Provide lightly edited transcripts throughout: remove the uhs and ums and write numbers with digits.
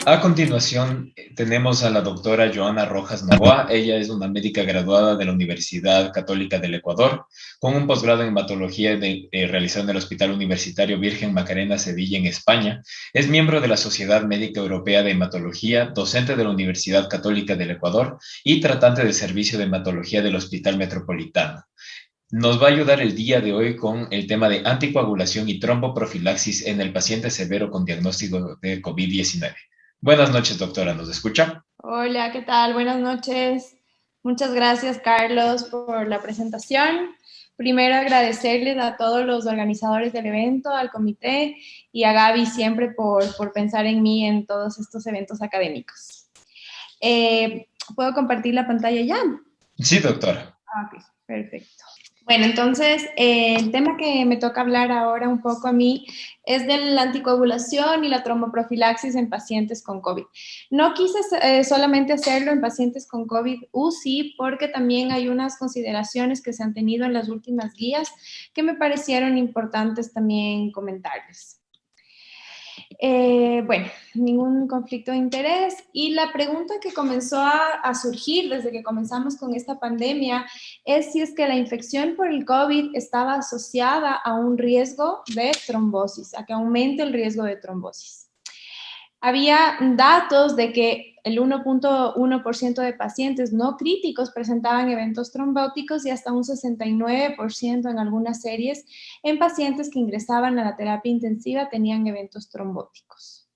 A continuación, tenemos a la doctora Joana Rojas Novoa. Ella es una médica graduada de la Universidad Católica del Ecuador, con un posgrado en hematología realizado en el Hospital Universitario Virgen Macarena Sevilla, en España. Es miembro de la Sociedad Médica Europea de Hematología, docente de la Universidad Católica del Ecuador y tratante de servicio de hematología del Hospital Metropolitano. Nos va a ayudar el día de hoy con el tema de anticoagulación y tromboprofilaxis en el paciente severo con diagnóstico de COVID-19. Buenas noches, doctora, ¿nos escucha? Hola, ¿qué tal? Buenas noches. Muchas gracias, Carlos, por la presentación. Primero, agradecerles a todos los organizadores del evento, al comité y a Gaby siempre por pensar en mí en todos estos eventos académicos. ¿Puedo compartir la pantalla ya? Sí, doctora. Ok, perfecto. Bueno, entonces, el tema que me toca hablar ahora un poco a mí es de la anticoagulación y la tromboprofilaxis en pacientes con COVID. No quise solamente hacerlo en pacientes con COVID UCI porque también hay unas consideraciones que se han tenido en las últimas guías que me parecieron importantes también comentarles. Bueno, ningún conflicto de interés. Y la pregunta que comenzó a surgir desde que comenzamos con esta pandemia es si es que la infección por el COVID estaba asociada a un riesgo de trombosis, a que aumente el riesgo de trombosis. Había datos de que el 1.1% de pacientes no críticos presentaban eventos trombóticos y hasta un 69% en algunas series en pacientes que ingresaban a la terapia intensiva tenían eventos trombóticos.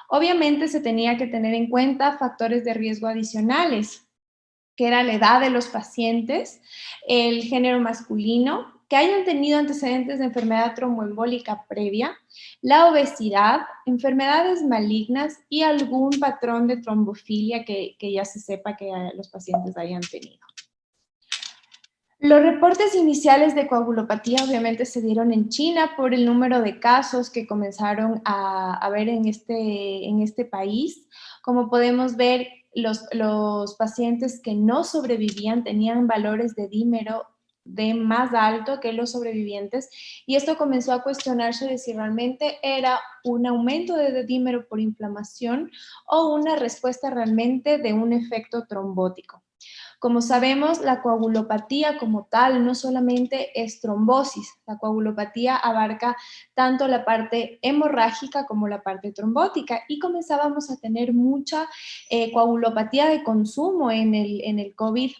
Obviamente se tenía que tener en cuenta factores de riesgo adicionales, que era la edad de los pacientes, el género masculino, que hayan tenido antecedentes de enfermedad tromboembólica previa, la obesidad, enfermedades malignas y algún patrón de trombofilia que ya se sepa que los pacientes hayan tenido. Los reportes iniciales de coagulopatía obviamente se dieron en China por el número de casos que comenzaron a ver en este país. Como podemos ver, los pacientes que no sobrevivían tenían valores de dímero de más alto que los sobrevivientes y esto comenzó a cuestionarse de si realmente era un aumento de dímero por inflamación o una respuesta realmente de un efecto trombótico. Como sabemos, la coagulopatía como tal no solamente es trombosis, la coagulopatía abarca tanto la parte hemorrágica como la parte trombótica y comenzábamos a tener mucha coagulopatía de consumo en el COVID.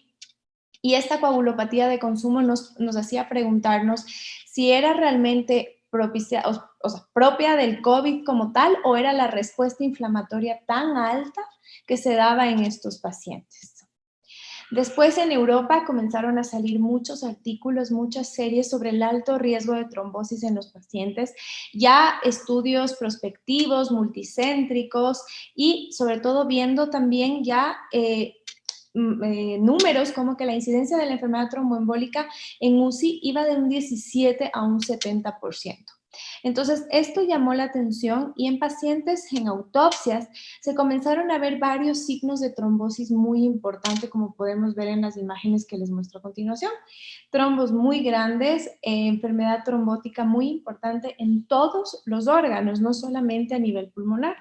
Y esta coagulopatía de consumo nos hacía preguntarnos si era realmente propia del COVID como tal o era la respuesta inflamatoria tan alta que se daba en estos pacientes. Después en Europa comenzaron a salir muchos artículos, muchas series sobre el alto riesgo de trombosis en los pacientes, ya estudios prospectivos, multicéntricos y sobre todo viendo también ya números como que la incidencia de la enfermedad tromboembólica en UCI iba de un 17 a un 70%. Entonces, esto llamó la atención y en pacientes en autopsias se comenzaron a ver varios signos de trombosis muy importantes, como podemos ver en las imágenes que les muestro a continuación. Trombos muy grandes, enfermedad trombótica muy importante en todos los órganos, no solamente a nivel pulmonar.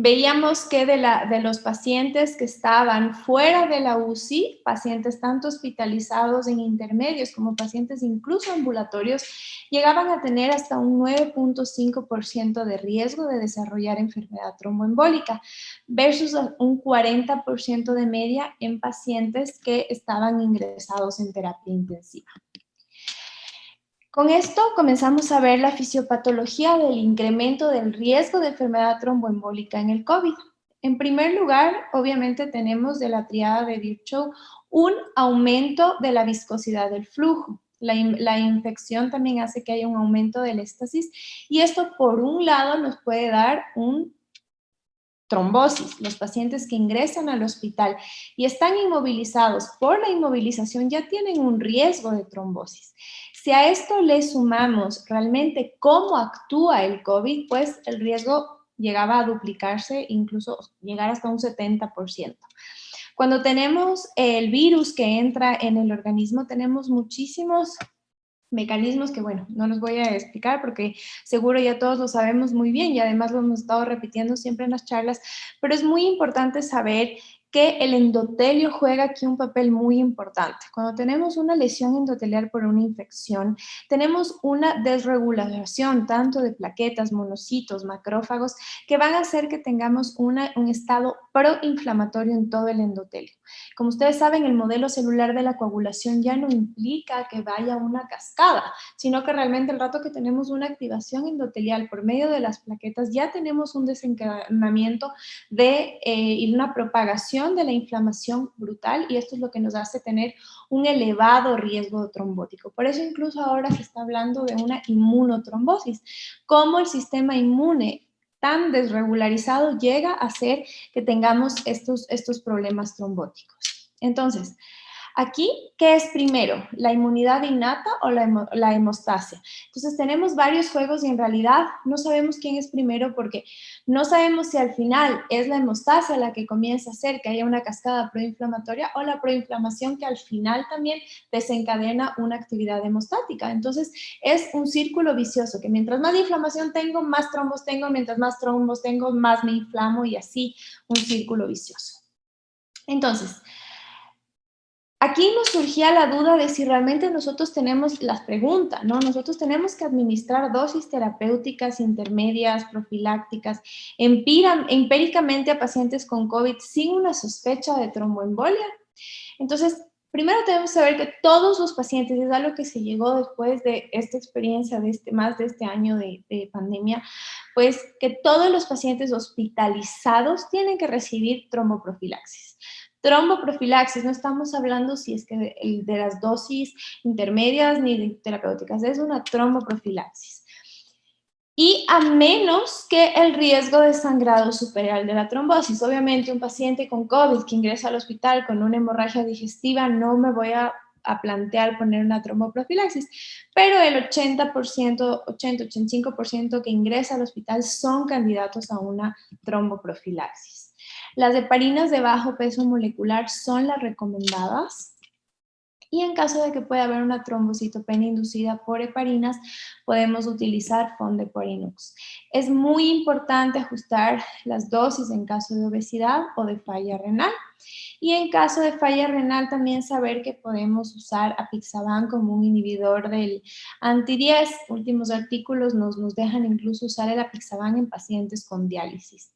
Veíamos que de los pacientes que estaban fuera de la UCI, pacientes tanto hospitalizados en intermedios como pacientes incluso ambulatorios, llegaban a tener hasta un 9.5% de riesgo de desarrollar enfermedad tromboembólica versus un 40% de media en pacientes que estaban ingresados en terapia intensiva. Con esto comenzamos a ver la fisiopatología del incremento del riesgo de enfermedad tromboembólica en el COVID. En primer lugar, obviamente tenemos de la triada de Virchow un aumento de la viscosidad del flujo. La infección también hace que haya un aumento del éstasis y esto por un lado nos puede dar un trombosis. Los pacientes que ingresan al hospital y están inmovilizados por la inmovilización ya tienen un riesgo de trombosis. Si a esto le sumamos realmente cómo actúa el COVID, pues el riesgo llegaba a duplicarse, incluso llegar hasta un 70%. Cuando tenemos el virus que entra en el organismo, tenemos muchísimos mecanismos que, bueno, no los voy a explicar porque seguro ya todos lo sabemos muy bien y además lo hemos estado repitiendo siempre en las charlas, pero es muy importante saber que el endotelio juega aquí un papel muy importante. Cuando tenemos una lesión endotelial por una infección, tenemos una desregulación tanto de plaquetas, monocitos, macrófagos, que van a hacer que tengamos un estado proinflamatorio en todo el endotelio. Como ustedes saben, el modelo celular de la coagulación ya no implica que vaya una cascada, sino que realmente el rato que tenemos una activación endotelial por medio de las plaquetas, ya tenemos un desencadenamiento y una propagación de la inflamación brutal, y esto es lo que nos hace tener un elevado riesgo trombótico. Por eso incluso ahora se está hablando de una inmunotrombosis, como el sistema inmune tan desregularizado llega a hacer que tengamos estos problemas trombóticos. Entonces, aquí, ¿qué es primero? ¿La inmunidad innata o la hemostasia? Entonces, tenemos varios juegos y en realidad no sabemos quién es primero porque no sabemos si al final es la hemostasia la que comienza a hacer que haya una cascada proinflamatoria o la proinflamación que al final también desencadena una actividad hemostática. Entonces, es un círculo vicioso que mientras más inflamación tengo, más trombos tengo, mientras más trombos tengo, más me inflamo y así un círculo vicioso. Entonces, aquí nos surgía la duda de si realmente nosotros tenemos las preguntas, ¿no? Nosotros tenemos que administrar dosis terapéuticas intermedias, profilácticas, empíricamente a pacientes con COVID sin una sospecha de tromboembolia. Entonces, primero tenemos que saber que todos los pacientes, es algo que se llegó después de esta experiencia de más de este año de pandemia, pues que todos los pacientes hospitalizados tienen que recibir tromboprofilaxis. Tromboprofilaxis, no estamos hablando si es que de las dosis intermedias ni de terapéuticas, es una tromboprofilaxis. Y a menos que el riesgo de sangrado supere al de la trombosis. Obviamente, un paciente con COVID que ingresa al hospital con una hemorragia digestiva, no me voy a plantear poner una tromboprofilaxis, pero el 80-85% que ingresa al hospital son candidatos a una tromboprofilaxis. Las heparinas de bajo peso molecular son las recomendadas. Y en caso de que pueda haber una trombocitopenia inducida por heparinas, podemos utilizar Fondeporinux. Es muy importante ajustar las dosis en caso de obesidad o de falla renal. Y en caso de falla renal, también saber que podemos usar apixaban como un inhibidor del anti-10. Últimos artículos nos dejan incluso usar el apixaban en pacientes con diálisis.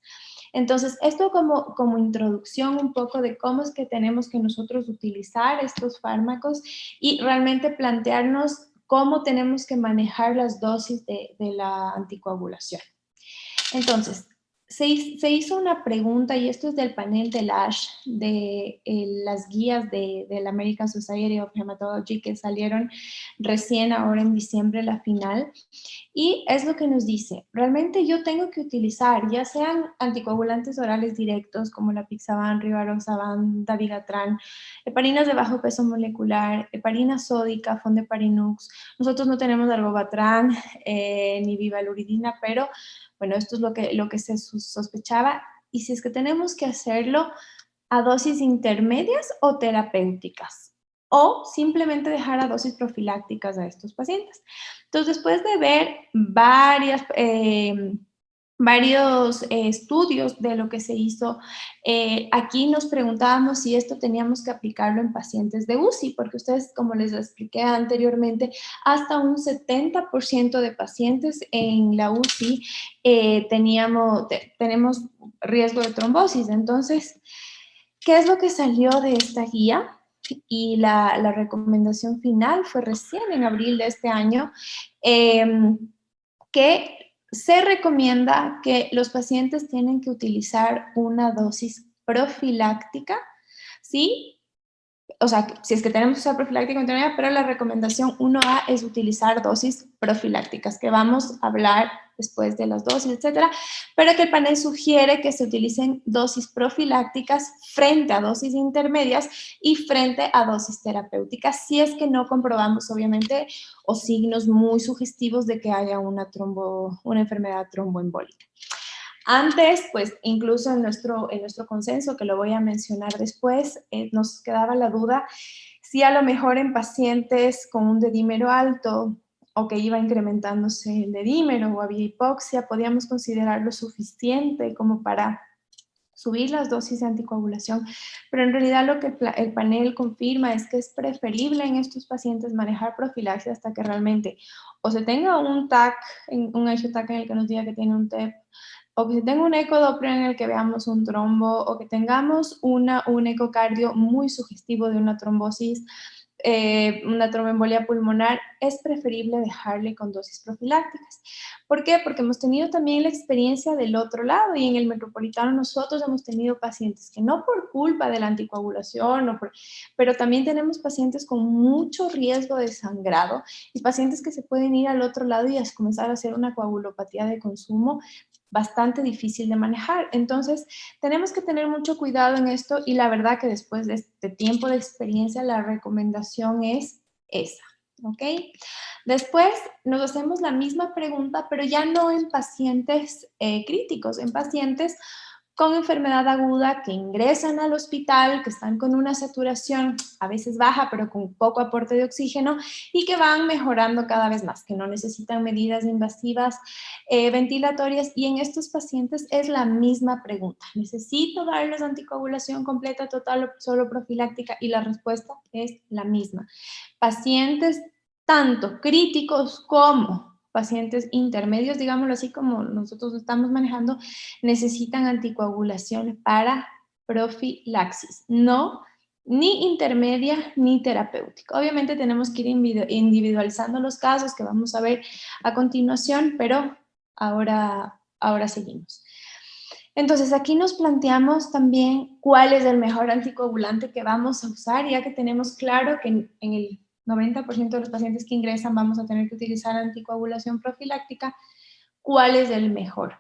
Entonces, esto como introducción un poco de cómo es que tenemos que nosotros utilizar estos fármacos y realmente plantearnos cómo tenemos que manejar las dosis de la anticoagulación. Entonces, se hizo una pregunta, y esto es del panel del ASH, de las guías de la American Society of Hematology que salieron recién ahora en diciembre, la final, y es lo que nos dice, realmente yo tengo que utilizar, ya sean anticoagulantes orales directos como la apixaban, rivaroxaban, dabigatran, heparinas de bajo peso molecular, heparina sódica, Fondeparinux. Nosotros no tenemos argobatran ni vivaluridina, pero bueno, esto es lo que se sospechaba. Y si es que tenemos que hacerlo a dosis intermedias o terapéuticas, o simplemente dejar a dosis profilácticas a estos pacientes. Entonces, después de ver varios estudios de lo que se hizo, aquí nos preguntábamos si esto teníamos que aplicarlo en pacientes de UCI, porque ustedes, como les expliqué anteriormente, hasta un 70% de pacientes en la UCI tenemos riesgo de trombosis. Entonces, ¿qué es lo que salió de esta guía? Y la recomendación final fue recién en abril de este año, que se recomienda que los pacientes tienen que utilizar una dosis profiláctica, ¿sí? O sea, si es que tenemos que usar profiláctica intermedia, pero la recomendación 1A es utilizar dosis profilácticas, que vamos a hablar después de las dosis, etcétera, pero que el panel sugiere que se utilicen dosis profilácticas frente a dosis intermedias y frente a dosis terapéuticas, si es que no comprobamos, obviamente, o signos muy sugestivos de que haya una enfermedad tromboembólica. Antes, pues incluso en nuestro consenso, que lo voy a mencionar después, nos quedaba la duda Si a lo mejor en pacientes con un dedímero alto o que iba incrementándose el dedímero o había hipoxia, podíamos considerarlo suficiente como para subir las dosis de anticoagulación, pero en realidad lo que el panel confirma es que es preferible en estos pacientes manejar profilaxia hasta que realmente o se tenga un TAC, un hecho TAC en el que nos diga que tiene un TEP, o que se tenga un ecodoppler en el que veamos un trombo, o que tengamos un ecocardio muy sugestivo de una trombosis, una tromboembolia pulmonar, es preferible dejarle con dosis profilácticas. ¿Por qué? Porque hemos tenido también la experiencia del otro lado y en el Metropolitano nosotros hemos tenido pacientes que no por culpa de la anticoagulación, pero también tenemos pacientes con mucho riesgo de sangrado y pacientes que se pueden ir al otro lado y comenzar a hacer una coagulopatía de consumo bastante difícil de manejar. Entonces, tenemos que tener mucho cuidado en esto y la verdad que después de este tiempo de experiencia, la recomendación es esa, ¿ok? Después nos hacemos la misma pregunta, pero ya no en pacientes críticos, en pacientes con enfermedad aguda que ingresan al hospital, que están con una saturación a veces baja, pero con poco aporte de oxígeno y que van mejorando cada vez más, que no necesitan medidas invasivas ventilatorias. Y en estos pacientes es la misma pregunta. ¿Necesito darles anticoagulación completa, total o solo profiláctica? Y la respuesta es la misma. Pacientes tanto críticos como pacientes intermedios, digámoslo así como nosotros estamos manejando, necesitan anticoagulación para profilaxis, no ni intermedia ni terapéutica. Obviamente tenemos que ir individualizando los casos que vamos a ver a continuación, pero ahora seguimos. Entonces, aquí nos planteamos también cuál es el mejor anticoagulante que vamos a usar, ya que tenemos claro que en el 90% de los pacientes que ingresan vamos a tener que utilizar anticoagulación profiláctica. ¿Cuál es el mejor?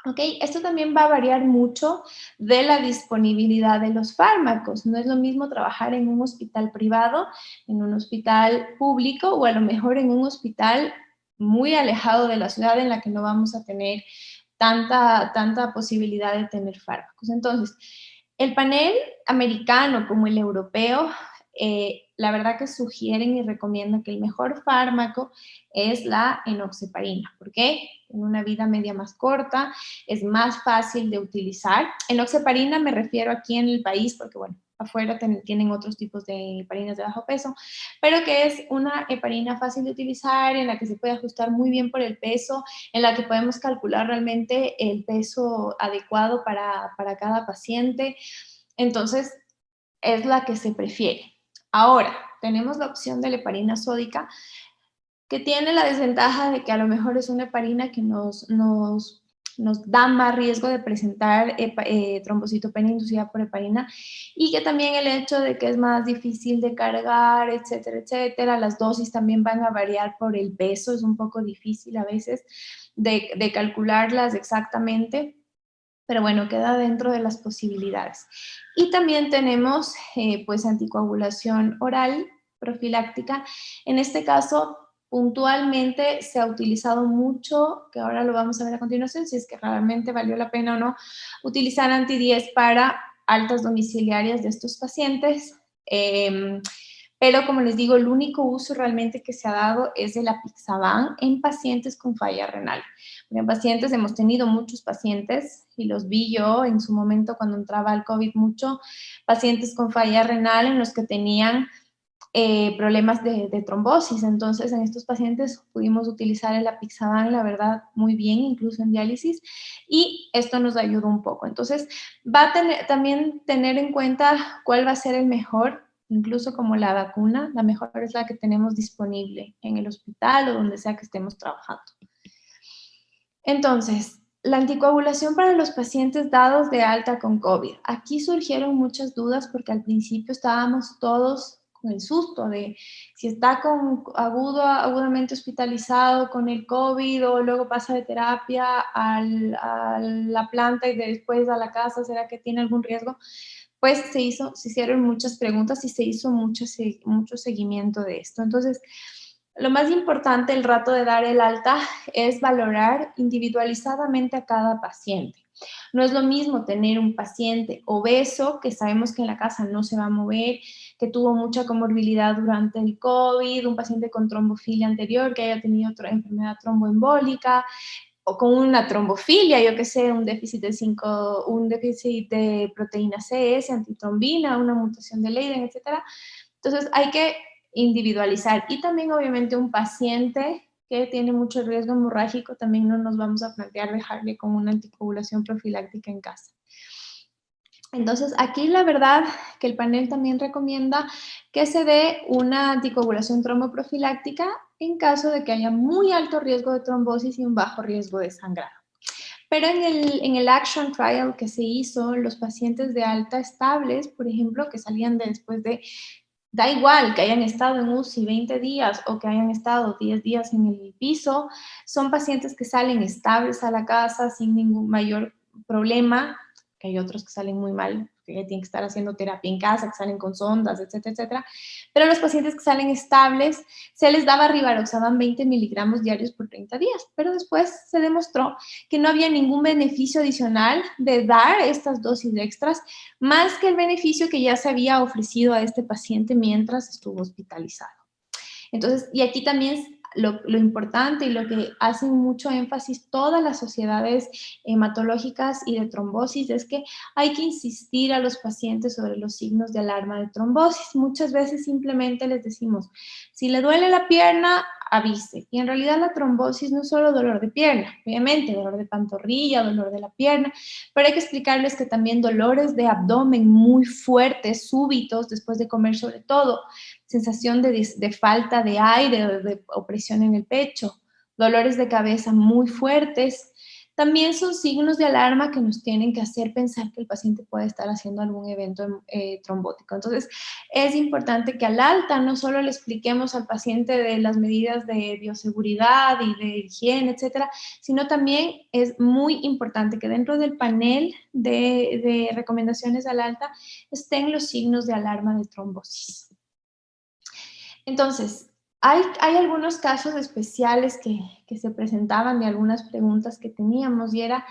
¿Ok? Esto también va a variar mucho de la disponibilidad de los fármacos. No es lo mismo trabajar en un hospital privado, en un hospital público o a lo mejor en un hospital muy alejado de la ciudad en la que no vamos a tener tanta posibilidad de tener fármacos. Entonces, el panel americano como el europeo, la verdad que sugieren y recomiendan que el mejor fármaco es la enoxaparina. ¿Por qué? En una vida media más corta, es más fácil de utilizar. Enoxaparina me refiero aquí en el país porque, bueno, afuera tienen otros tipos de heparinas de bajo peso, pero que es una heparina fácil de utilizar, en la que se puede ajustar muy bien por el peso, en la que podemos calcular realmente el peso adecuado para cada paciente. Entonces, es la que se prefiere. Ahora, tenemos la opción de la heparina sódica, que tiene la desventaja de que a lo mejor es una heparina que nos da más riesgo de presentar trombocitopenia inducida por heparina y que también el hecho de que es más difícil de cargar, etcétera, etcétera. Las dosis también van a variar por el peso, es un poco difícil a veces de calcularlas exactamente, pero bueno, queda dentro de las posibilidades. Y también tenemos pues anticoagulación oral profiláctica. En este caso, puntualmente se ha utilizado mucho, que ahora lo vamos a ver a continuación, si es que realmente valió la pena o no, utilizar anti-10 para altas domiciliarias de estos pacientes. Pero como les digo, el único uso realmente que se ha dado es el apixaban en pacientes con falla renal. En pacientes, hemos tenido muchos pacientes, y los vi yo en su momento cuando entraba el COVID mucho, pacientes con falla renal en los que tenían problemas de trombosis. Entonces, en estos pacientes pudimos utilizar el apixaban, la verdad, muy bien, incluso en diálisis, y esto nos ayudó un poco. Entonces, va a también tener en cuenta cuál va a ser el mejor, incluso como la vacuna, la mejor es la que tenemos disponible en el hospital o donde sea que estemos trabajando. Entonces, la anticoagulación para los pacientes dados de alta con COVID. Aquí surgieron muchas dudas porque al principio estábamos todos con el susto de si está agudamente hospitalizado con el COVID o luego pasa de terapia a la planta y después a la casa, ¿será que tiene algún riesgo? Pues se hicieron muchas preguntas y se hizo mucho seguimiento de esto. Entonces, lo más importante el rato de dar el alta es valorar individualizadamente a cada paciente. No es lo mismo tener un paciente obeso, que sabemos que en la casa no se va a mover, que tuvo mucha comorbilidad durante el COVID, un paciente con trombofilia anterior, que haya tenido otra enfermedad tromboembólica, o con una trombofilia, yo que sé, un déficit de proteína CS, antitrombina, una mutación de Leiden, etcétera. Entonces hay que individualizar. Y también obviamente un paciente que tiene mucho riesgo hemorrágico, también no nos vamos a plantear dejarle con una anticoagulación profiláctica en casa. Entonces, aquí la verdad que el panel también recomienda que se dé una anticoagulación tromboprofiláctica en caso de que haya muy alto riesgo de trombosis y un bajo riesgo de sangrado. Pero en el Action Trial que se hizo, los pacientes de alta estables, por ejemplo, que salían después de, da igual que hayan estado en UCI 20 días o que hayan estado 10 días en el piso, son pacientes que salen estables a la casa sin ningún mayor problema, que hay otros que salen muy mal, que tienen que estar haciendo terapia en casa, que salen con sondas, etcétera, etcétera. Pero los pacientes que salen estables, se les daba rivaroxaban 20 miligramos diarios por 30 días, pero después se demostró que no había ningún beneficio adicional de dar estas dosis extras, más que el beneficio que ya se había ofrecido a este paciente mientras estuvo hospitalizado. Entonces, y aquí también lo importante y lo que hacen mucho énfasis todas las sociedades hematológicas y de trombosis es que hay que insistir a los pacientes sobre los signos de alarma de trombosis. Muchas veces simplemente les decimos, si le duele la pierna, avise. Y en realidad la trombosis no es solo dolor de pierna, obviamente, dolor de pantorrilla, dolor de la pierna, pero hay que explicarles que también dolores de abdomen muy fuertes, súbitos, después de comer sobre todo, sensación de falta de aire, de opresión en el pecho, dolores de cabeza muy fuertes, también son signos de alarma que nos tienen que hacer pensar que el paciente puede estar haciendo algún evento trombótico. Entonces, es importante que al alta no solo le expliquemos al paciente de las medidas de bioseguridad y de higiene, etcétera, sino también es muy importante que dentro del panel de recomendaciones al alta estén los signos de alarma de trombosis. Entonces, hay algunos casos especiales que se presentaban de algunas preguntas que teníamos y era,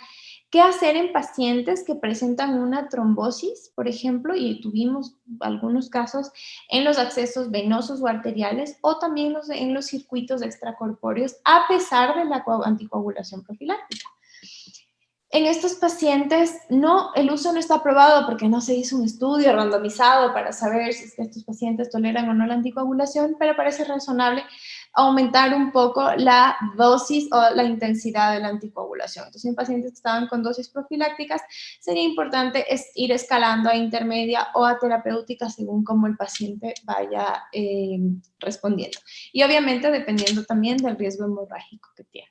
¿qué hacer en pacientes que presentan una trombosis, por ejemplo? Y tuvimos algunos casos en los accesos venosos o arteriales o también en los circuitos extracorpóreos a pesar de la anticoagulación profiláctica. En estos pacientes, el uso no está aprobado porque no se hizo un estudio randomizado para saber si estos pacientes toleran o no la anticoagulación, pero parece razonable aumentar un poco la dosis o la intensidad de la anticoagulación. Entonces, en pacientes que estaban con dosis profilácticas, sería importante ir escalando a intermedia o a terapéutica según cómo el paciente vaya respondiendo. Y obviamente dependiendo también del riesgo hemorrágico que tiene.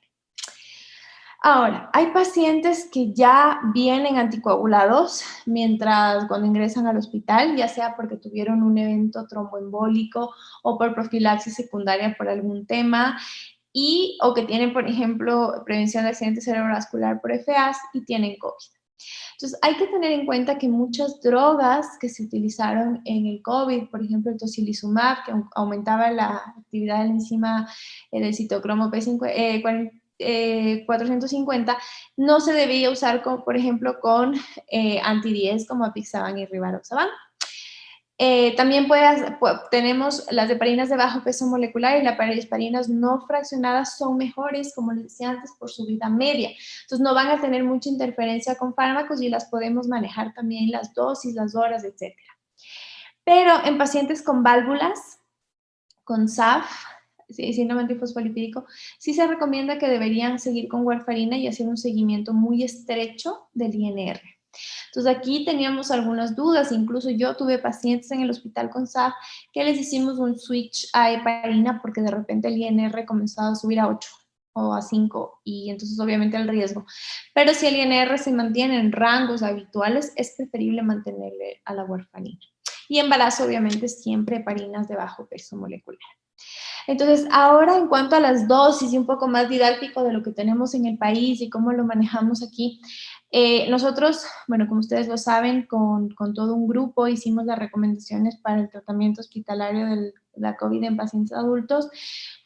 Ahora, hay pacientes que ya vienen anticoagulados cuando ingresan al hospital, ya sea porque tuvieron un evento tromboembólico o por profilaxis secundaria por algún tema, o que tienen, por ejemplo, prevención de accidente cerebrovascular por FAs y tienen COVID. Entonces, hay que tener en cuenta que muchas drogas que se utilizaron en el COVID, por ejemplo, el tocilizumab, que aumentaba la actividad de la enzima del citocromo P450, no se debía usar, por ejemplo, con anti-10 como apixaban y rivaroxaban. También tenemos las heparinas de bajo peso molecular y las heparinas no fraccionadas son mejores, como les decía antes, por su vida media. Entonces, no van a tener mucha interferencia con fármacos y las podemos manejar también las dosis, las horas, etc. Pero en pacientes con válvulas, con SAF, síndrome antifosfolipídico, sí se recomienda que deberían seguir con warfarina y hacer un seguimiento muy estrecho del INR. Entonces, aquí teníamos algunas dudas, incluso yo tuve pacientes en el hospital con SAF que les hicimos un switch a heparina porque de repente el INR comenzó a subir a 8 o a 5 y entonces obviamente el riesgo. Pero si el INR se mantiene en rangos habituales, es preferible mantenerle a la warfarina. Y embarazo, obviamente, siempre heparinas de bajo peso molecular. Entonces, ahora en cuanto a las dosis y un poco más didáctico de lo que tenemos en el país y cómo lo manejamos aquí, Nosotros, bueno, como ustedes lo saben, con todo un grupo hicimos las recomendaciones para el tratamiento hospitalario de la COVID en pacientes adultos.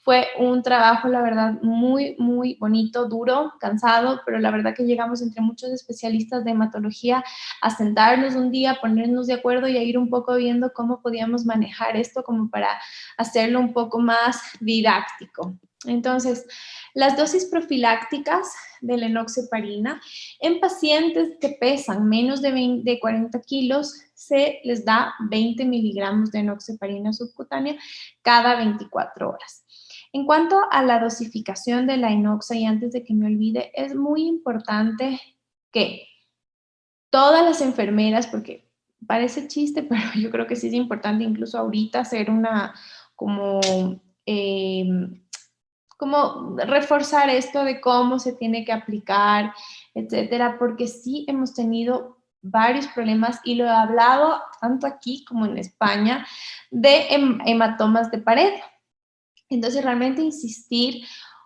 Fue un trabajo, la verdad, muy, muy bonito, duro, cansado, pero la verdad que llegamos entre muchos especialistas de hematología a sentarnos un día, ponernos de acuerdo y a ir un poco viendo cómo podíamos manejar esto como para hacerlo un poco más didáctico. Entonces, las dosis profilácticas de la enoxaparina en pacientes que pesan menos de 40 kilos se les da 20 miligramos de enoxaparina subcutánea cada 24 horas. En cuanto a la dosificación de la enoxa, y antes de que me olvide, es muy importante que todas las enfermeras, porque parece chiste, pero yo creo que sí es importante incluso ahorita hacer una como... como reforzar esto de cómo se tiene que aplicar, etcétera, porque sí hemos tenido varios problemas y lo he hablado tanto aquí como en España de hematomas de pared. Entonces, realmente insistir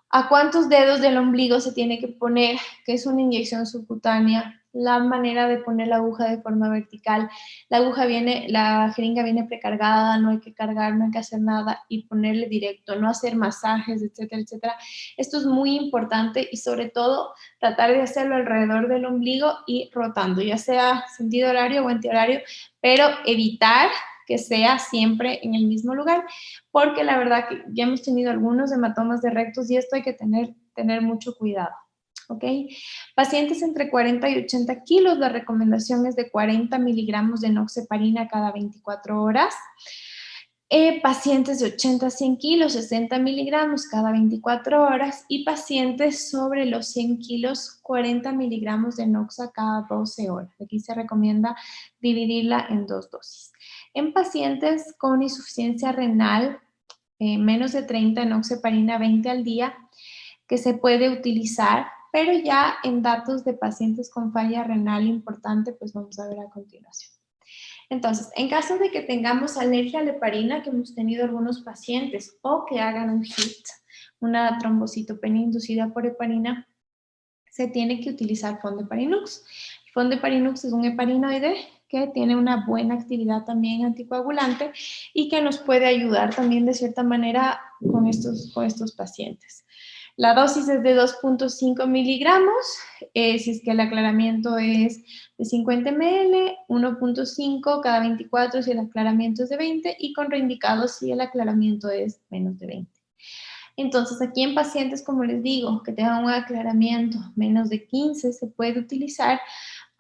a cuántos dedos del ombligo se tiene que poner, que es una inyección subcutánea, la manera de poner la aguja de forma vertical. La jeringa viene precargada, no hay que cargar, no hay que hacer nada y ponerle directo, no hacer masajes, etcétera, etcétera. Esto es muy importante y sobre todo tratar de hacerlo alrededor del ombligo y rotando, ya sea sentido horario o antihorario, pero evitar que sea siempre en el mismo lugar, porque la verdad que ya hemos tenido algunos hematomas de rectos y esto hay que tener mucho cuidado. ¿Ok? Pacientes entre 40 y 80 kilos, la recomendación es de 40 miligramos de enoxaparina cada 24 horas. Pacientes de 80 a 100 kilos, 60 miligramos cada 24 horas. Y pacientes sobre los 100 kilos, 40 miligramos de enoxa cada 12 horas. Aquí se recomienda dividirla en 2 dosis. En pacientes con insuficiencia renal, menos de 30 enoxaparina 20 al día, que se puede utilizar, pero ya en datos de pacientes con falla renal importante, pues vamos a ver a continuación. Entonces, en caso de que tengamos alergia a la heparina, que hemos tenido algunos pacientes, o que hagan un HIT, una trombocitopenia inducida por heparina, se tiene que utilizar Fondeparinux. El Fondeparinux es un heparinoide que tiene una buena actividad también anticoagulante y que nos puede ayudar también de cierta manera con estos pacientes. La dosis es de 2.5 miligramos, si es que el aclaramiento es de 50 ml, 1.5 cada 24 si el aclaramiento es de 20 y contraindicado si el aclaramiento es menos de 20. Entonces, aquí en pacientes, como les digo, que tengan un aclaramiento menos de 15, se puede utilizar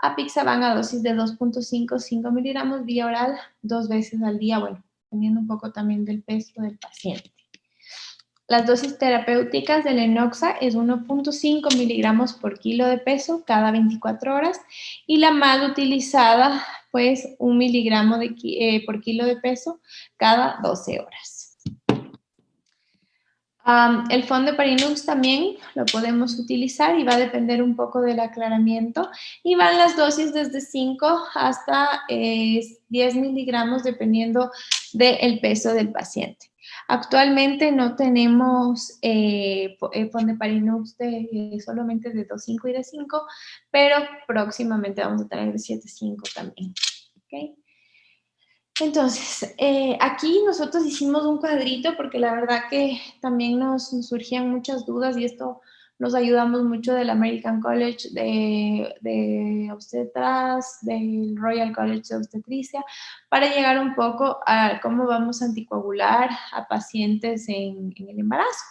apixaban a dosis de 2.5 miligramos vía oral 2 veces al día, bueno, dependiendo un poco también del peso del paciente. Las dosis terapéuticas de la enoxa es 1.5 miligramos por kilo de peso cada 24 horas y la más utilizada, pues, 1 miligramo por kilo de peso cada 12 horas. El Fondeparinux también lo podemos utilizar y va a depender un poco del aclaramiento y van las dosis desde 5 hasta 10 miligramos dependiendo del peso del paciente. Actualmente no tenemos Fondeparinux solamente de 2.5 y de 5, pero próximamente vamos a tener de 7.5 también. ¿Okay? Entonces, aquí nosotros hicimos un cuadrito porque la verdad que también nos surgían muchas dudas y esto nos ayudamos mucho del American College de Obstetras, del Royal College de Obstetricia, para llegar un poco a cómo vamos a anticoagular a pacientes en el embarazo.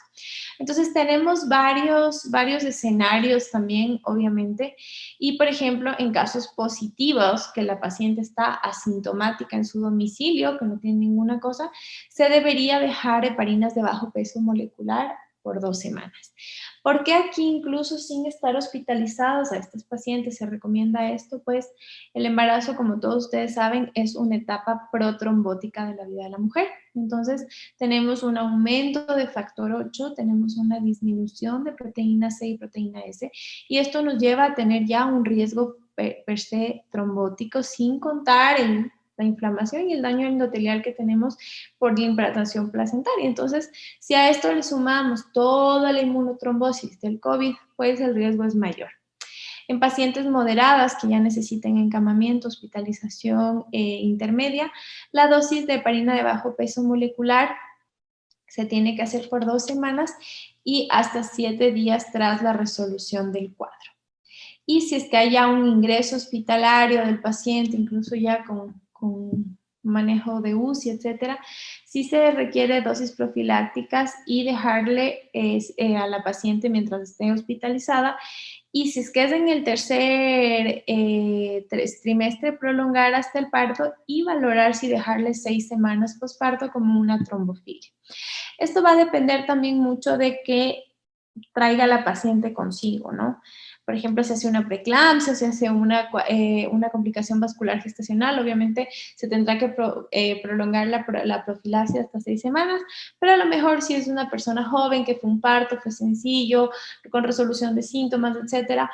Entonces tenemos varios escenarios también, obviamente, y por ejemplo, en casos positivos, que la paciente está asintomática en su domicilio, que no tiene ninguna cosa, se debería dejar heparinas de bajo peso molecular por 2 semanas. ¿Por qué aquí incluso sin estar hospitalizados a estos pacientes se recomienda esto? Pues el embarazo, como todos ustedes saben, es una etapa protrombótica de la vida de la mujer. Entonces, tenemos un aumento de factor 8, tenemos una disminución de proteína C y proteína S, y esto nos lleva a tener ya un riesgo per se trombótico, sin contar la inflamación y el daño endotelial que tenemos por la implantación placentaria. Entonces, si a esto le sumamos toda la inmunotrombosis del COVID, pues el riesgo es mayor. En pacientes moderadas que ya necesiten encamamiento, hospitalización intermedia, la dosis de heparina de bajo peso molecular se tiene que hacer por 2 semanas y hasta 7 días tras la resolución del cuadro. Y si es que haya un ingreso hospitalario del paciente, incluso ya con manejo de UCI, etcétera, sí se requiere dosis profilácticas y dejarle a la paciente mientras esté hospitalizada. Y si es que es en el tercer trimestre, prolongar hasta el parto y valorar si dejarle 6 semanas posparto como una trombofilia. Esto va a depender también mucho de que traiga la paciente consigo, ¿no? Por ejemplo, si hace una preeclampsia, si hace una complicación vascular gestacional, obviamente se tendrá que prolongar la profilaxia hasta 6 semanas, pero a lo mejor si es una persona joven que fue un parto, fue sencillo, con resolución de síntomas, etcétera,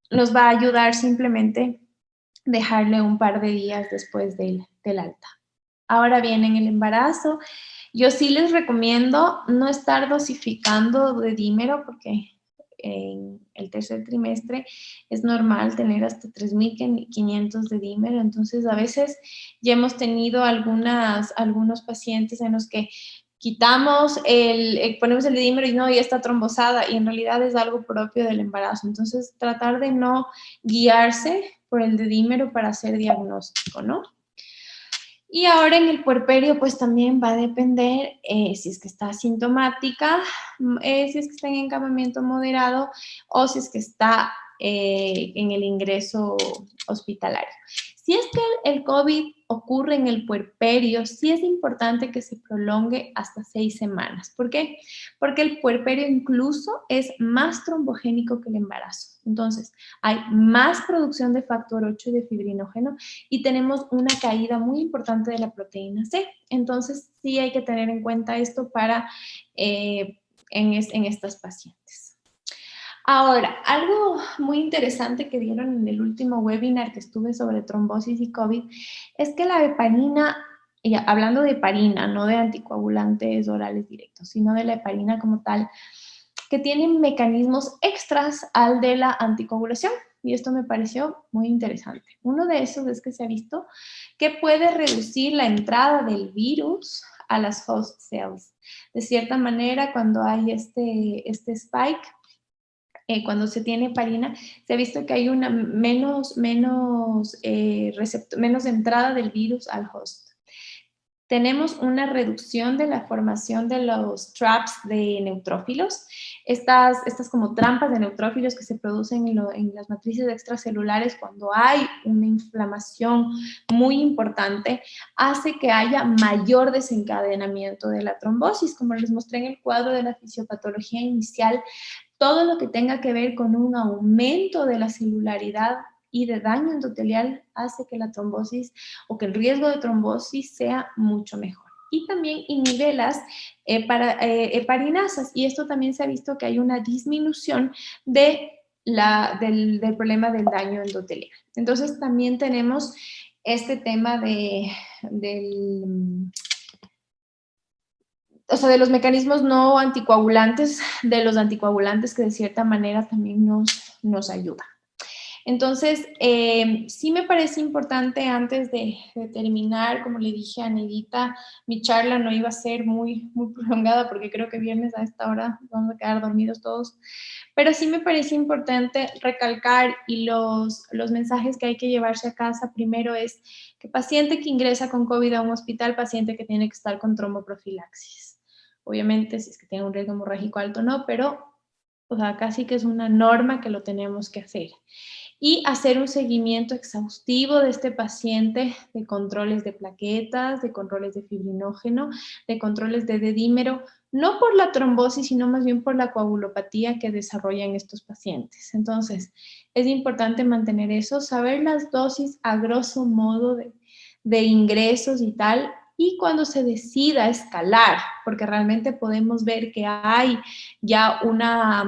nos va a ayudar simplemente dejarle un par de días después del alta. Ahora bien, en el embarazo, yo sí les recomiendo no estar dosificando de dímero porque en el tercer trimestre es normal tener hasta 3.500 de dímero, entonces a veces ya hemos tenido algunos pacientes en los que quitamos ponemos el de dímero y no, ya está trombosada y en realidad es algo propio del embarazo, entonces tratar de no guiarse por el de dímero para hacer diagnóstico, ¿no? Y ahora en el puerperio, pues también va a depender si es que está asintomática, si es que está en encamamiento moderado o si es que está en el ingreso hospitalario. Si es que el COVID ocurre en el puerperio, sí es importante que se prolongue hasta 6 semanas. ¿Por qué? Porque el puerperio incluso es más trombogénico que el embarazo. Entonces, hay más producción de factor 8 de fibrinógeno y tenemos una caída muy importante de la proteína C. Entonces, sí hay que tener en cuenta esto para en estas pacientes. Ahora, algo muy interesante que dieron en el último webinar que estuve sobre trombosis y COVID es que la heparina, hablando de heparina, no de anticoagulantes orales directos, sino de la heparina como tal, que tienen mecanismos extras al de la anticoagulación. Y esto me pareció muy interesante. Uno de esos es que se ha visto que puede reducir la entrada del virus a las host cells. De cierta manera, cuando hay este spike, cuando se tiene heparina, se ha visto que hay una menos entrada del virus al host. Tenemos una reducción de la formación de los traps de neutrófilos, estas como trampas de neutrófilos que se producen en las matrices extracelulares cuando hay una inflamación muy importante, hace que haya mayor desencadenamiento de la trombosis, como les mostré en el cuadro de la fisiopatología inicial. Todo lo que tenga que ver con un aumento de la celularidad y de daño endotelial hace que la trombosis o que el riesgo de trombosis sea mucho mejor. Y también inhibe las heparinasas, y esto también se ha visto que hay una disminución del problema del daño endotelial. Entonces también tenemos este tema de los mecanismos no anticoagulantes, de los anticoagulantes que de cierta manera también nos ayudan. Entonces, sí me parece importante antes de terminar, como le dije a Neidita, mi charla no iba a ser muy prolongada porque creo que viernes a esta hora vamos a quedar dormidos todos, pero sí me parece importante recalcar y los mensajes que hay que llevarse a casa primero es que paciente que ingresa con COVID a un hospital, paciente que tiene que estar con tromboprofilaxis. Obviamente, si es que tiene un riesgo hemorrágico alto, no, pero o sea, casi que es una norma que lo tenemos que hacer. Y hacer un seguimiento exhaustivo de este paciente de controles de plaquetas, de controles de fibrinógeno, de controles de dedímero, no por la trombosis, sino más bien por la coagulopatía que desarrollan estos pacientes. Entonces, es importante mantener eso, saber las dosis a grosso modo de ingresos y tal, y cuando se decida escalar, porque realmente podemos ver que hay ya una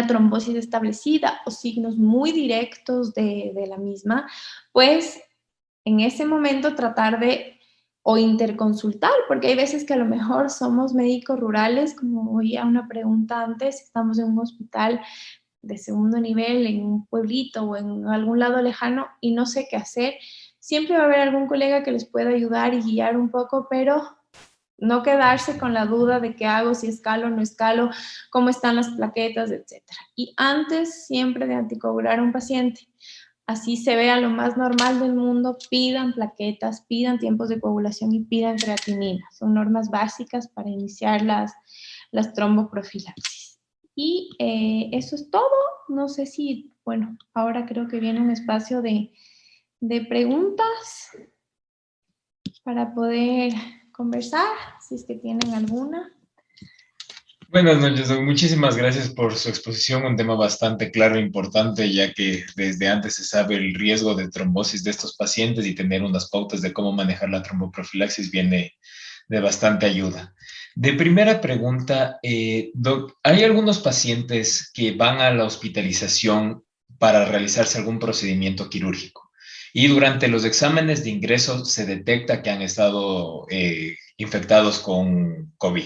trombosis establecida o signos muy directos de la misma, pues en ese momento tratar de o interconsultar, porque hay veces que a lo mejor somos médicos rurales, como oía una pregunta antes, estamos en un hospital de segundo nivel en un pueblito o en algún lado lejano y no sé qué hacer, siempre va a haber algún colega que les pueda ayudar y guiar un poco, pero no quedarse con la duda de qué hago, si escalo o no escalo, cómo están las plaquetas, etcétera. Y antes siempre de anticoagular a un paciente, así se vea lo más normal del mundo, pidan plaquetas, pidan tiempos de coagulación y pidan creatinina. Son normas básicas para iniciar las tromboprofilaxis. Y eso es todo. No sé si, bueno, ahora creo que viene un espacio de preguntas para poder conversar, si es que tienen alguna. Buenas noches, doc. Muchísimas gracias por su exposición, un tema bastante claro e importante, ya que desde antes se sabe el riesgo de trombosis de estos pacientes y tener unas pautas de cómo manejar la tromboprofilaxis viene de bastante ayuda. De primera pregunta, doc, ¿hay algunos pacientes que van a la hospitalización para realizarse algún procedimiento quirúrgico? Y durante los exámenes de ingreso se detecta que han estado infectados con COVID.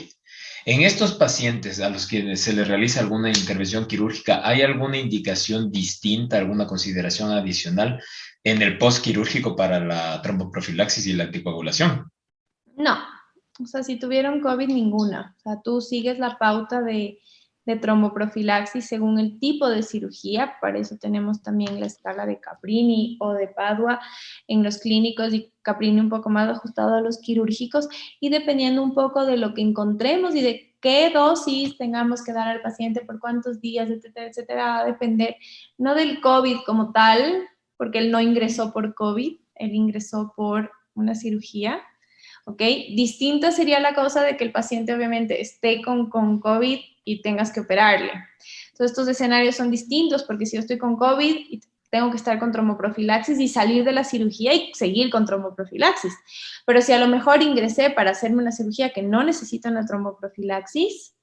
En estos pacientes a los que se les realiza alguna intervención quirúrgica, ¿hay alguna indicación distinta, alguna consideración adicional en el postquirúrgico para la tromboprofilaxis y la anticoagulación? No, o sea, si tuvieron COVID, ninguna. O sea, tú sigues la pauta de tromboprofilaxis según el tipo de cirugía. Para eso tenemos también la escala de Caprini o de Padua en los clínicos y Caprini un poco más ajustado a los quirúrgicos. Y dependiendo un poco de lo que encontremos y de qué dosis tengamos que dar al paciente, por cuántos días, etcétera, etcétera, va a depender no del COVID como tal, porque él no ingresó por COVID, él ingresó por una cirugía. ¿Ok? Distinta sería la causa de que el paciente obviamente esté con COVID y tengas que operarle. Entonces, estos escenarios son distintos porque si yo estoy con COVID y tengo que estar con tromboprofilaxis y salir de la cirugía y seguir con tromboprofilaxis. Pero si a lo mejor ingresé para hacerme una cirugía que no necesita una tromboprofilaxis,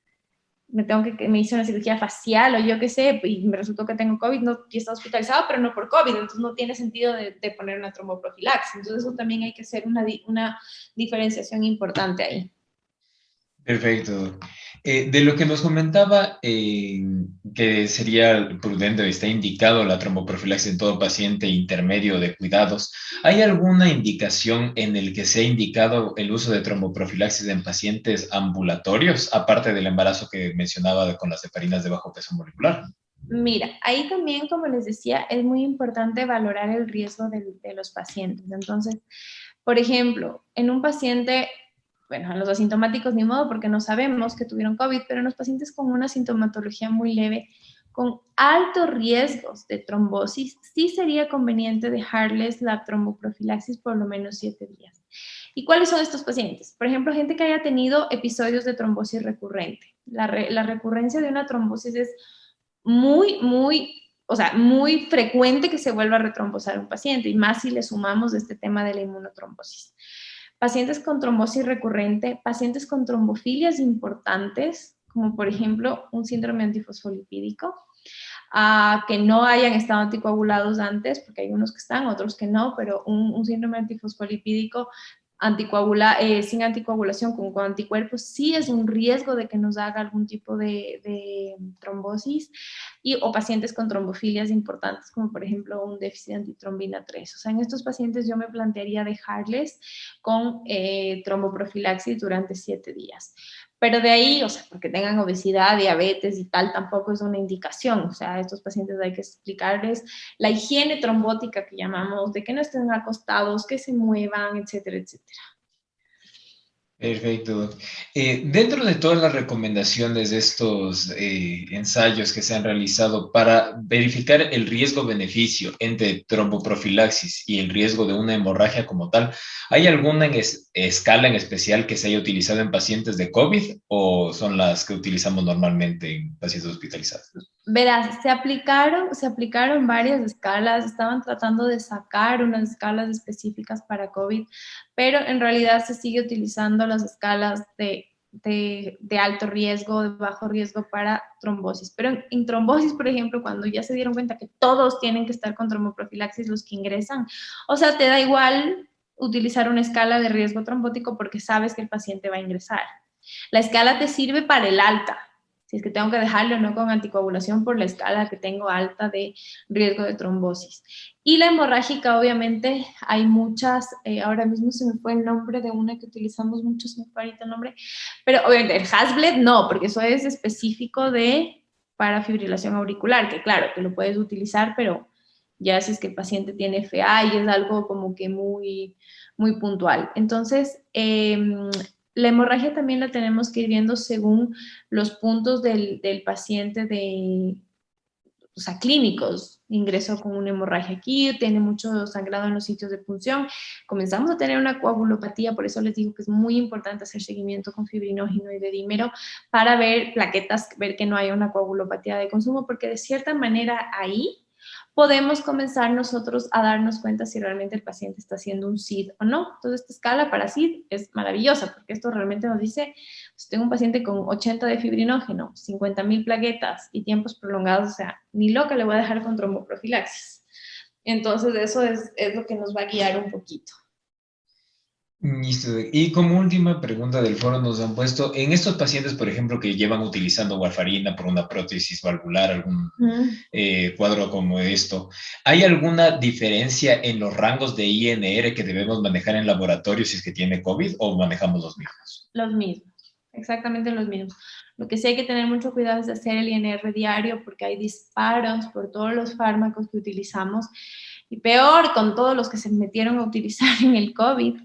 me hice una cirugía facial o yo qué sé, y me resultó que tengo COVID, no, y está hospitalizado, pero no por COVID, entonces no tiene sentido de poner una tromboprofilaxis. Entonces eso también hay que hacer una diferenciación importante ahí. Perfecto. De lo que nos comentaba, que sería prudente o está indicado la tromboprofilaxis en todo paciente intermedio de cuidados, ¿hay alguna indicación en el que se ha indicado el uso de tromboprofilaxis en pacientes ambulatorios, aparte del embarazo que mencionaba con las heparinas de bajo peso molecular? Mira, ahí también, como les decía, es muy importante valorar el riesgo de los pacientes. Entonces, por ejemplo, en un paciente, bueno, en los asintomáticos ni modo porque no sabemos que tuvieron COVID, pero en los pacientes con una sintomatología muy leve, con altos riesgos de trombosis, sí sería conveniente dejarles la tromboprofilaxis por lo menos 7 días. ¿Y cuáles son estos pacientes? Por ejemplo, gente que haya tenido episodios de trombosis recurrente. La recurrencia de una trombosis es o sea, muy frecuente que se vuelva a retrombosar un paciente, y más si le sumamos este tema de la inmunotrombosis. Pacientes con trombosis recurrente, pacientes con trombofilias importantes, como por ejemplo un síndrome antifosfolipídico, que no hayan estado anticoagulados antes, porque hay unos que están, otros que no, pero un síndrome antifosfolipídico sin anticoagulación con anticuerpos sí es un riesgo de que nos haga algún tipo de trombosis, o pacientes con trombofilias importantes, como por ejemplo un déficit de antitrombina 3. O sea, en estos pacientes yo me plantearía dejarles con tromboprofilaxis durante 7 días. Pero de ahí, o sea, porque tengan obesidad, diabetes y tal, tampoco es una indicación. O sea, a estos pacientes hay que explicarles la higiene trombótica que llamamos, de que no estén acostados, que se muevan, etcétera, etcétera. Perfecto. Dentro de todas las recomendaciones de estos ensayos que se han realizado para verificar el riesgo-beneficio entre tromboprofilaxis y el riesgo de una hemorragia como tal, ¿hay alguna escala en especial que se haya utilizado en pacientes de COVID o son las que utilizamos normalmente en pacientes hospitalizados? Verás, se aplicaron varias escalas, estaban tratando de sacar unas escalas específicas para COVID, pero en realidad se sigue utilizando las escalas de alto riesgo, de bajo riesgo para trombosis. Pero en trombosis, por ejemplo, cuando ya se dieron cuenta que todos tienen que estar con tromboprofilaxis los que ingresan, o sea, te da igual utilizar una escala de riesgo trombótico porque sabes que el paciente va a ingresar. La escala te sirve para el alta, si es que tengo que dejarlo o no con anticoagulación por la escala que tengo alta de riesgo de trombosis. Y la hemorrágica, obviamente, hay muchas, ahora mismo se me fue el nombre de una que utilizamos mucho, se me fue ahorita el nombre, pero obviamente el Hasbled no, porque eso es específico de para fibrilación auricular, que claro, que lo puedes utilizar, pero ya si es que el paciente tiene FA y es algo como que muy, muy puntual. Entonces, la hemorragia también la tenemos que ir viendo según los puntos del paciente o sea, clínicos. Ingresó con una hemorragia aquí, tiene mucho sangrado en los sitios de punción, comenzamos a tener una coagulopatía, por eso les digo que es muy importante hacer seguimiento con fibrinógeno y dedímero para ver plaquetas, ver que no haya una coagulopatía de consumo, porque de cierta manera ahí podemos comenzar nosotros a darnos cuenta si realmente el paciente está haciendo un SID o no. Entonces, esta escala para SID es maravillosa porque esto realmente nos dice, si tengo un paciente con 80 de fibrinógeno, 50.000 plaquetas y tiempos prolongados, o sea, ni loca le voy a dejar con tromboprofilaxis. Entonces, eso es lo que nos va a guiar un poquito. Listo. Y como última pregunta del foro nos han puesto, en estos pacientes, por ejemplo, que llevan utilizando warfarina por una prótesis valvular, algún cuadro como esto, ¿hay alguna diferencia en los rangos de INR que debemos manejar en laboratorio si es que tiene COVID o manejamos los mismos? Los mismos, exactamente los mismos. Lo que sí hay que tener mucho cuidado es de hacer el INR diario porque hay disparos por todos los fármacos que utilizamos y peor con todos los que se metieron a utilizar en el COVID,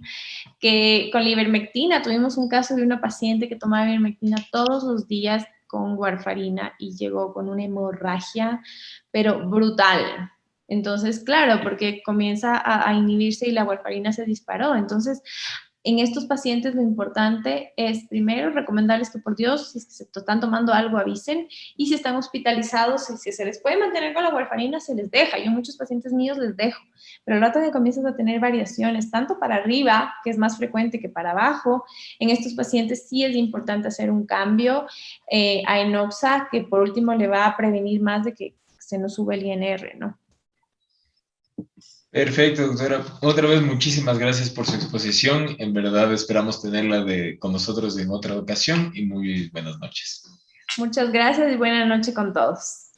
que con la ivermectina tuvimos un caso de una paciente que tomaba ivermectina todos los días con warfarina y llegó con una hemorragia, pero brutal. Entonces, claro, porque comienza a inhibirse y la warfarina se disparó. Entonces, en estos pacientes lo importante es primero recomendarles que por Dios, si es que se están tomando algo, avisen, y si están hospitalizados, si se les puede mantener con la warfarina, se les deja. Yo a muchos pacientes míos les dejo, pero el rato que comienzas a tener variaciones, tanto para arriba, que es más frecuente que para abajo, en estos pacientes sí es importante hacer un cambio a enoxa, que por último le va a prevenir más de que se nos sube el INR, ¿no? Perfecto, doctora. Otra vez, muchísimas gracias por su exposición. En verdad, esperamos tenerla con nosotros en otra ocasión y muy buenas noches. Muchas gracias y buena noche con todos.